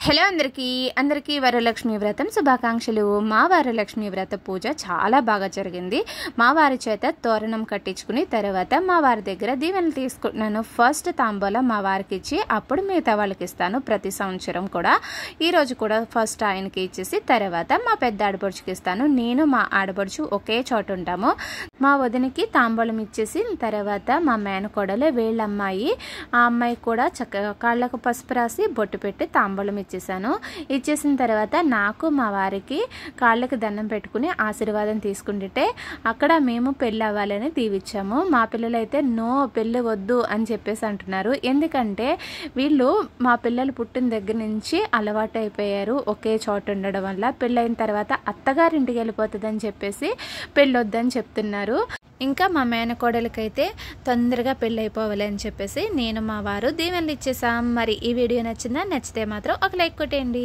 Hello అందరికీ వరలక్ష్మి వ్రతం శుభాకాంక్షలు। మా వరలక్ష్మి వ్రత పూజ చాలా బాగా జరిగింది। మా వారి చేత తోరణం కట్టించుకుని తర్వాత మా వారి దగ్గర దీవెనలు తీసుకుంటున్నాను। ఫస్ట్ తాంబూలం మా వారికి ఇచ్చి అప్పుడు మిగతా వాళ్ళకి ఇస్తాను ప్రతి సంవత్సరం కూడా। ఈ రోజు కూడా ఫస్ట్ ఆయనకి ఇచ్చేసి తర్వాత మా పెద్ద ఆడపడుచుకి ఇస్తాను। నేను మా ఆడపడుచు ఒకే చోట ఉంటాము। మా వదినికి తాంబూలం ఇచ్చేసి తర్వాత మా మేనకోడలే వీళ్ళమ్మాయి ఆ అమ్మాయి కూడా చక్కగా కాళ్ళకు పసుపు రాసి బొట్టు పెట్టి తాంబూలం ఇచ్చేసిన తర్వాత నాకు మా వారికి కాళ్ళకి దండం పెట్టుకుని ఆశీర్వాదం తీసుకుంటే అక్కడ మేము పెళ్ళి అవ్వాలని దీవిచ్చాము। మా పిల్లలైతే నో పెళ్ళి వద్దు అని చెప్పేసి అంటున్నారు। ఎందుకంటే వీళ్ళు మా పిల్లలు పుట్టిన దగ్గర నుంచి అలవాటు అయిపోయారు ఒకే చోట ఉండడం వల్ల। పెళ్ళైన తర్వాత అత్తగారింటికి వెళ్ళిపోతుందని చెప్పేసి పెళ్ళొద్దని చెప్తున్నారు। ఇంకా మా మేనకోడలకైతే తొందరగా పెళ్ళి అయిపోవాలి అని చెప్పేసి నేను మా వారు దీవెనలు ఇచ్చేసాం। మరి ఈ వీడియో నచ్చితే మాత్రం ఒక లైక్ కొట్టండి।